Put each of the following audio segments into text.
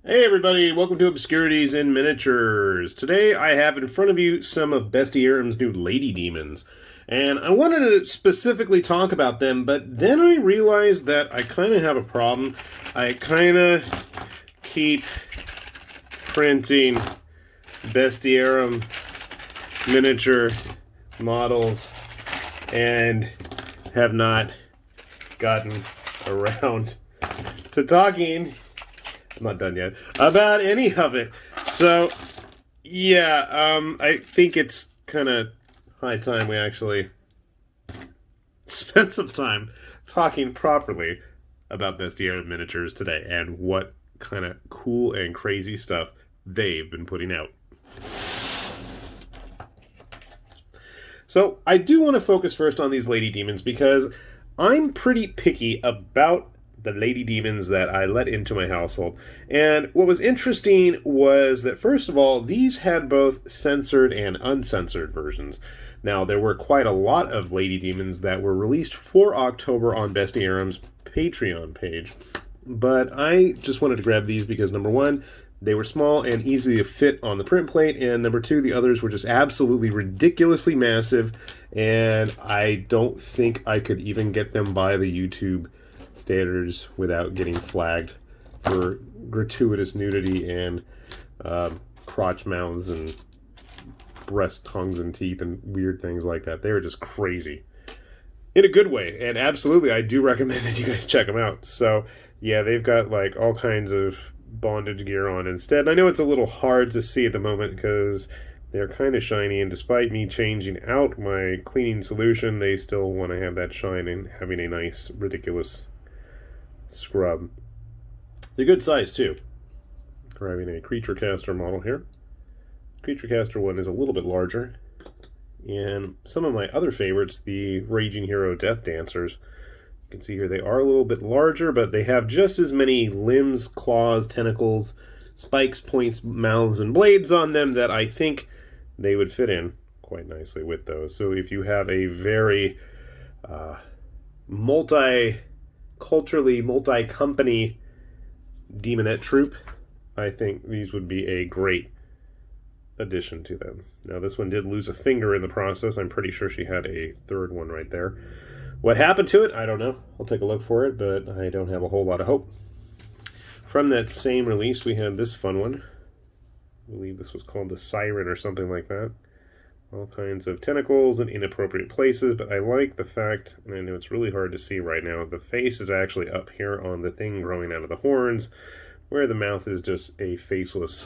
Hey everybody, welcome to Obscurities in Miniatures. Today I have in front of you some of Bestiarum's new lady demons. And I wanted to specifically talk about them, but then I realized that I kind of have a problem. I kind of keep printing Bestiarum miniature models and have not gotten around to talking, I'm not done yet, about any of it. So, yeah, I think it's kind of high time we actually spend some time talking properly about Bestiarum Miniatures today and what kind of cool and crazy stuff they've been putting out. So, I do want to focus first on these lady demons because I'm pretty picky about the lady demons that I let into my household. And what was interesting was that, first of all, these had both censored and uncensored versions. Now, there were quite a lot of lady demons that were released for October on Bestiarum's Patreon page. But I just wanted to grab these because, number one, they were small and easy to fit on the print plate, and number two, the others were just absolutely ridiculously massive, and I don't think I could even get them by the YouTube standards without getting flagged for gratuitous nudity and crotch mouths and breast tongues and teeth and weird things like that. They were just crazy in a good way, and absolutely I do recommend that you guys check them out. So yeah, they've got like all kinds of bondage gear on instead. I know it's a little hard to see at the moment because they're kind of shiny, and despite me changing out my cleaning solution, they still want to have that shine and having a nice ridiculous scrub. They're good size too. Grabbing a creature caster model here. Creature caster one is a little bit larger, and some of my other favorites, the Raging Hero Death Dancers, you can see here they are a little bit larger, but they have just as many limbs, claws, tentacles, spikes, points, mouths, and blades on them that I think they would fit in quite nicely with those. So if you have a very multi-culturally, multi-company demonette troop, I think these would be a great addition to them. Now this one did lose a finger in the process. I'm pretty sure she had a third one right there. What happened to it? I don't know. I'll take a look for it, but I don't have a whole lot of hope. From that same release, we had this fun one. I believe this was called the Siren or something like that. All kinds of tentacles in inappropriate places, but I like the fact, and I know it's really hard to see right now, the face is actually up here on the thing growing out of the horns, where the mouth is just a faceless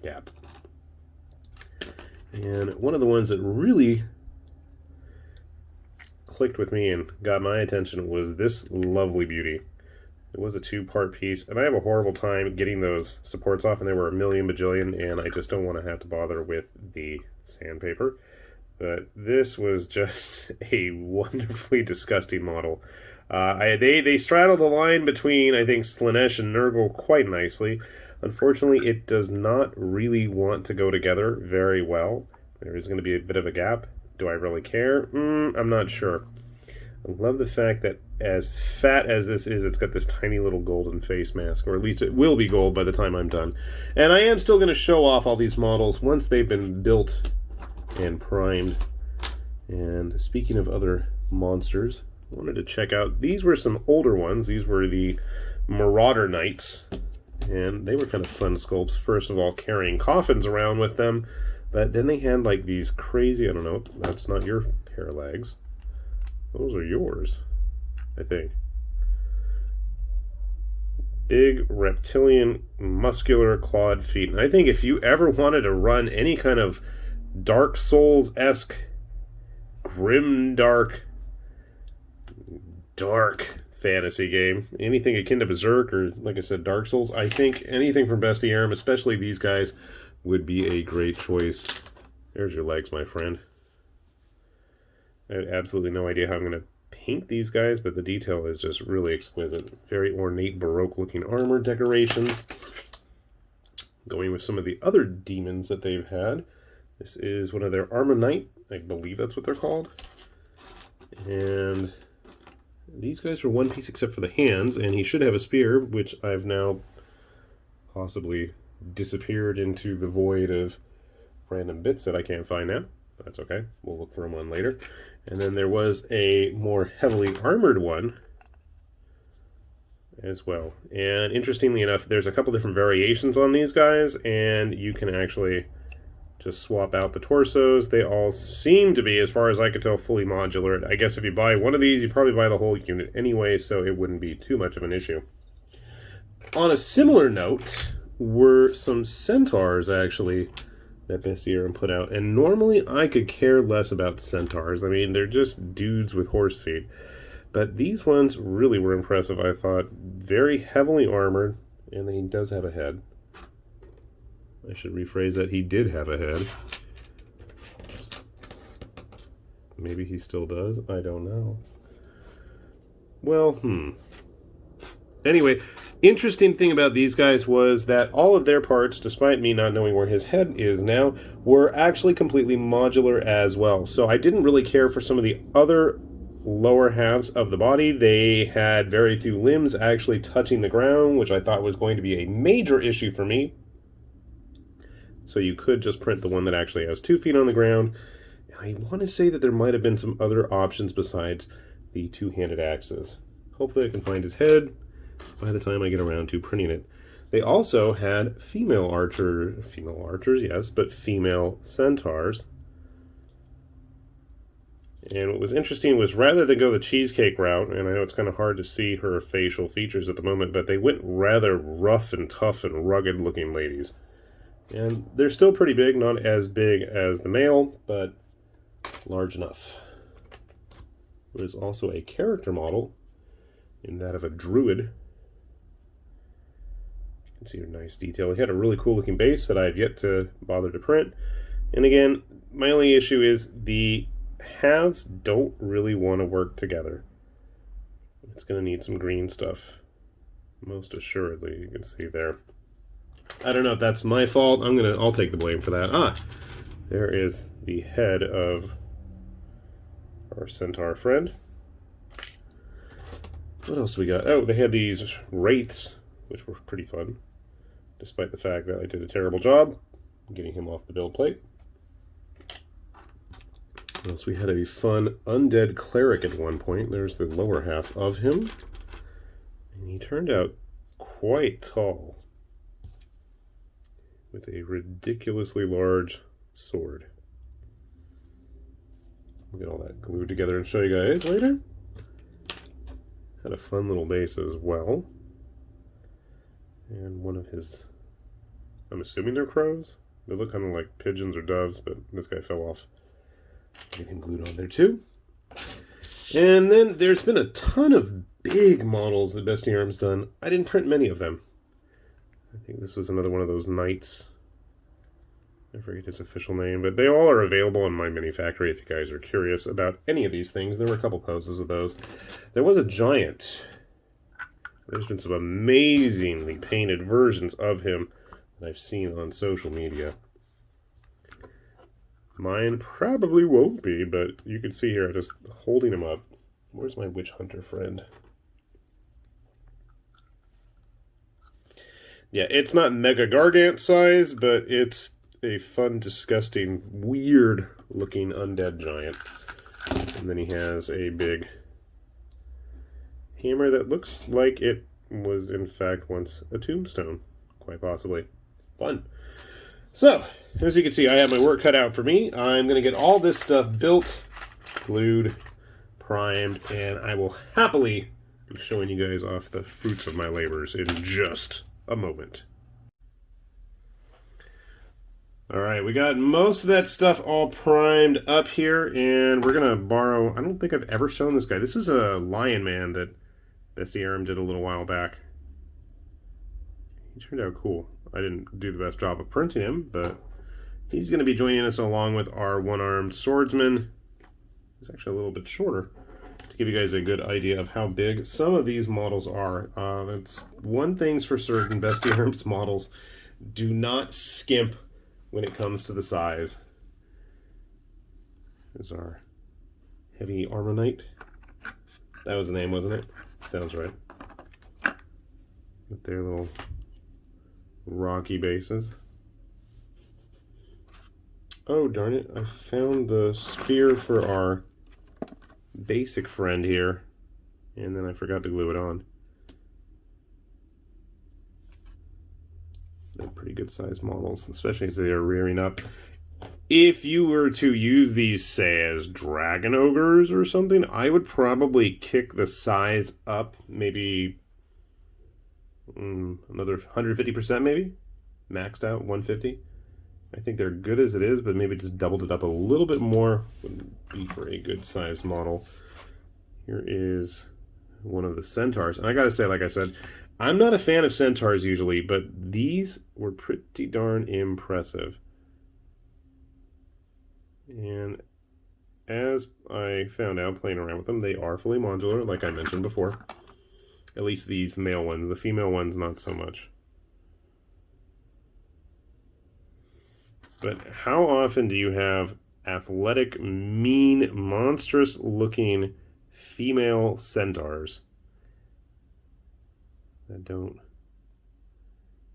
gap. And one of the ones that really clicked with me and got my attention was this lovely beauty. It was a two-part piece, and I have a horrible time getting those supports off, and there were a million bajillion, and I just don't want to have to bother with the sandpaper. But this was just a wonderfully disgusting model. They straddle the line between, I think, Slaanesh and Nurgle quite nicely. Unfortunately, it does not really want to go together very well. There is going to be a bit of a gap. Do I really care? I'm not sure. I love the fact that as fat as this is, it's got this tiny little golden face mask, or at least it will be gold by the time I'm done. And I am still going to show off all these models once they've been built and primed. And speaking of other monsters, I wanted to check out, these were some older ones. These were the Marauder Knights, and they were kind of fun sculpts. First of all, carrying coffins around with them, but then they had like these crazy, I don't know, that's not your pair of legs. Those are yours, I think. Big reptilian muscular clawed feet. And I think if you ever wanted to run any kind of Dark Souls-esque grimdark dark fantasy game, anything akin to Berserk or, like I said, Dark Souls, I think anything from Bestiarum, especially these guys, would be a great choice. There's your legs, my friend. I have absolutely no idea how I'm going to paint these guys, but the detail is just really exquisite. Very ornate Baroque-looking armor decorations. Going with some of the other demons that they've had. This is one of their Armor Knight. I believe that's what they're called. And these guys are one piece except for the hands, and he should have a spear, which I've now possibly disappeared into the void of random bits that I can't find now. That's okay. We'll look for them on later. And then there was a more heavily armored one as well. And interestingly enough, there's a couple different variations on these guys, and you can actually just swap out the torsos. They all seem to be, as far as I could tell, fully modular. I guess if you buy one of these, you probably buy the whole unit anyway, so it wouldn't be too much of an issue. On a similar note were some Centaurs, actually, that Bestiarum put out. And normally I could care less about Centaurs. I mean, they're just dudes with horse feet. But these ones really were impressive, I thought. Very heavily armored, and he does have a head. I should rephrase that. He did have a head. Maybe he still does. I don't know. Well, Anyway, interesting thing about these guys was that all of their parts, despite me not knowing where his head is now, were actually completely modular as well. So I didn't really care for some of the other lower halves of the body. They had very few limbs actually touching the ground, which I thought was going to be a major issue for me. So you could just print the one that actually has 2 feet on the ground. And I want to say that there might have been some other options besides the two-handed axes. Hopefully I can find his head by the time I get around to printing it. They also had female archers, yes, but female centaurs. And what was interesting was, rather than go the cheesecake route, and I know it's kind of hard to see her facial features at the moment, but they went rather rough and tough and rugged looking ladies. And they're still pretty big, not as big as the male, but large enough. There is also a character model in that of a Druid. You can see a nice detail. He had a really cool looking base that I have yet to bother to print. And again, my only issue is the halves don't really want to work together. It's going to need some green stuff, most assuredly. You can see there. I don't know if that's my fault. I'll take the blame for that. There is the head of our centaur friend. What else we got? Oh, they had these wraiths, which were pretty fun, despite the fact that I did a terrible job getting him off the build plate. What else? We had a fun undead cleric at one point. There's the lower half of him. And he turned out quite tall, with a ridiculously large sword. I'll get all that glued together and show you guys later. Had a fun little base as well. And one of his, I'm assuming they're crows. They look kind of like pigeons or doves, but this guy fell off. Get him glued on there too. And then there's been a ton of big models that Bestiarum's done. I didn't print many of them. I think this was another one of those knights. I forget his official name, but they all are available in my mini factory if you guys are curious about any of these things. There were a couple poses of those. There was a giant. There's been some amazingly painted versions of him that I've seen on social media. Mine probably won't be, but you can see here, just holding him up. Where's my witch hunter friend? Yeah, it's not Mega Gargant size, but it's a fun, disgusting, weird-looking undead giant. And then he has a big hammer that looks like it was, in fact, once a tombstone. Quite possibly. Fun. So, as you can see, I have my work cut out for me. I'm going to get all this stuff built, glued, primed, and I will happily be showing you guys off the fruits of my labors in just a moment. Alright, we got most of that stuff all primed up here, and we're going to borrow, I don't think I've ever shown this guy. This is a Lion Man that Bestiarum did a little while back. He turned out cool. I didn't do the best job of printing him, but he's going to be joining us along with our one-armed swordsman. He's actually a little bit shorter, to give you guys a good idea of how big some of these models are. That's one thing's for certain, Bestiarum's models do not skimp when it comes to the size. There's our heavy armor knight. That was the name, wasn't it? Sounds right. With their little rocky bases. Oh, darn it. I found the spear for our basic friend here, and then I forgot to glue it on. They're pretty good sized models, especially as they are rearing up. If you were to use these, say, as dragon ogres or something, I would probably kick the size up maybe another 150% maybe? Maxed out 150. I think they're good as it is, but maybe just doubled it up a little bit more would be for a good sized model. Here is one of the Centaurs. And I gotta say, like I said, I'm not a fan of Centaurs usually, but these were pretty darn impressive. And as I found out playing around with them, they are fully modular, like I mentioned before. At least these male ones. The female ones, not so much. But how often do you have athletic, mean, monstrous-looking female centaurs that don't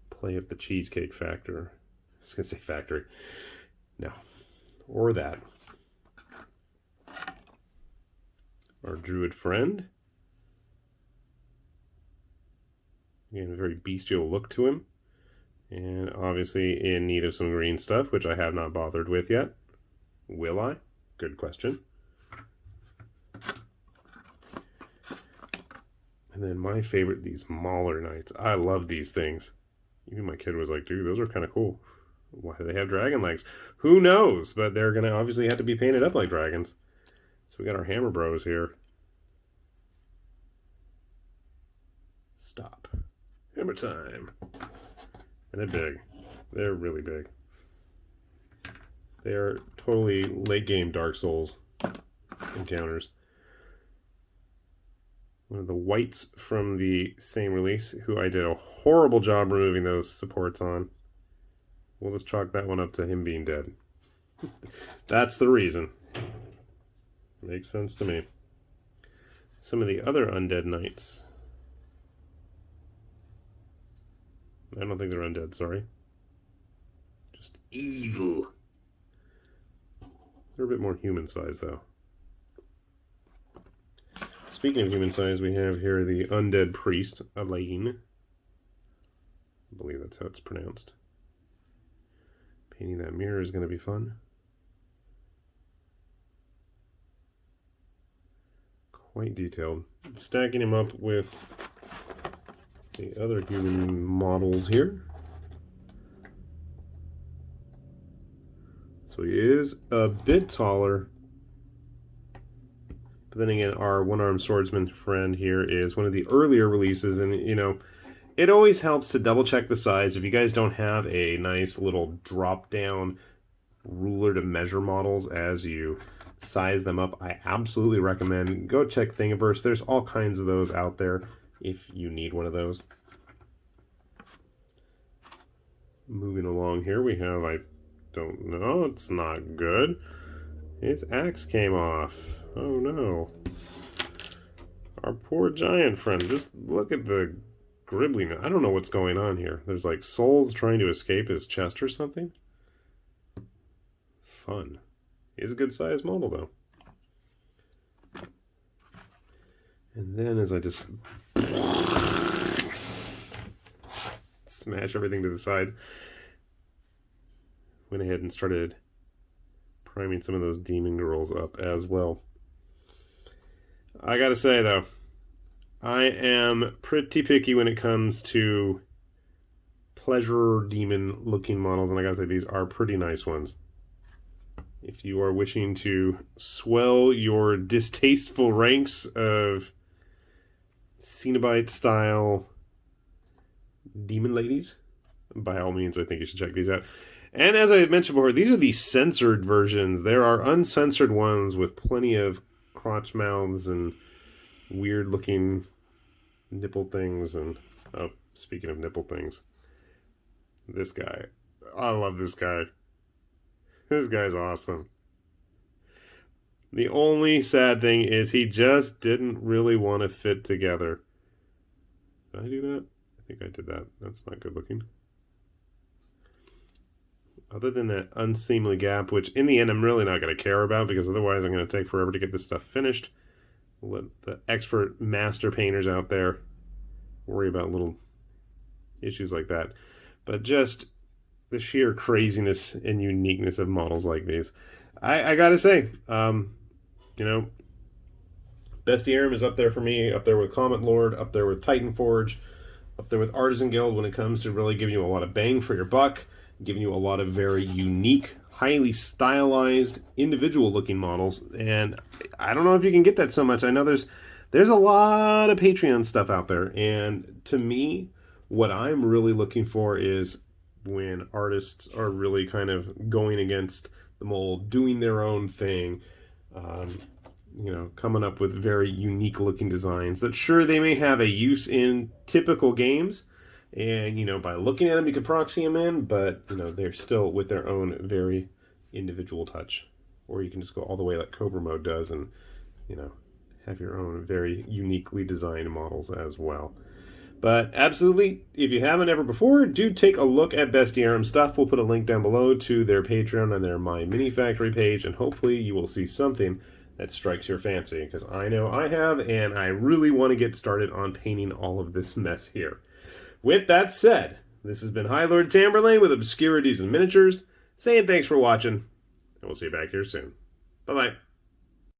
play up the cheesecake factor? I was going to say factory. No. Or that. Our druid friend. Again, a very bestial look to him. And obviously in need of some green stuff, which I have not bothered with yet. Will I? Good question. And then my favorite, these Mauler Knights. I love these things. Even my kid was like, dude, those are kind of cool. Why do they have dragon legs? Who knows? But they're going to obviously have to be painted up like dragons. So we got our hammer bros here. Stop. Hammer time. And they're big. They're really big. They are totally late game Dark Souls encounters. One of the whites from the same release, who I did a horrible job removing those supports on. We'll just chalk that one up to him being dead. That's the reason. Makes sense to me. Some of the other Undead Knights. I don't think they're undead, sorry. Just evil. They're a bit more human size, though. Speaking of human size, we have here the undead priest, Elaine. I believe that's how it's pronounced. Painting that mirror is going to be fun. Quite detailed. Stacking him up with the other human models here. So he is a bit taller. But then again, our one-armed swordsman friend here is one of the earlier releases, and you know, it always helps to double check the size. If you guys don't have a nice little drop-down ruler to measure models as you size them up, I absolutely recommend go check Thingiverse. There's all kinds of those out there if you need one of those. Moving along here, we have, I don't know, it's not good. His axe came off. Oh no. Our poor giant friend. Just look at the gribbling. I don't know what's going on here. There's like souls trying to escape his chest or something. Fun. He's a good sized model though. And then as I just smash everything to the side, went ahead and started priming some of those demon girls up as well. I gotta say though, I am pretty picky when it comes to pleasure demon looking models, and I gotta say these are pretty nice ones. If you are wishing to swell your distasteful ranks of Cenobite style demon ladies, by all means I think you should check these out. And as I mentioned before, these are the censored versions. There are uncensored ones with plenty of crotch mouths and weird looking nipple things. And oh, speaking of nipple things, this guy, I love this guy. This guy's awesome. The only sad thing is he just didn't really want to fit together. Did I do that? I think I did that. That's not good looking. other than that unseemly gap, which in the end I'm really not going to care about because otherwise I'm going to take forever to get this stuff finished. We'll let the expert master painters out there worry about little issues like that. But just the sheer craziness and uniqueness of models like these. I gotta say, you know, Bestiarum is up there for me, up there with Comet Lord, up there with Titan Forge, up there with Artisan Guild when it comes to really giving you a lot of bang for your buck, giving you a lot of very unique, highly stylized, individual-looking models. And I don't know if you can get that so much. I know there's a lot of Patreon stuff out there, and to me, what I'm really looking for is when artists are really kind of going against the mold, doing their own thing, you know, coming up with very unique looking designs that sure they may have a use in typical games, and you know, by looking at them you can proxy them in, but you know, they're still with their own very individual touch. Or you can just go all the way like Cobra Mode does and, you know, have your own very uniquely designed models as well. But absolutely, if you haven't ever before, do take a look at Bestiarum stuff. We'll put a link down below to their Patreon and their My Mini Factory page, and hopefully you will see something that strikes your fancy, because I know I have, and I really want to get started on painting all of this mess here. With that said, this has been High Lord Tamberlane with Obscurities and Miniatures, saying thanks for watching, and we'll see you back here soon. Bye-bye.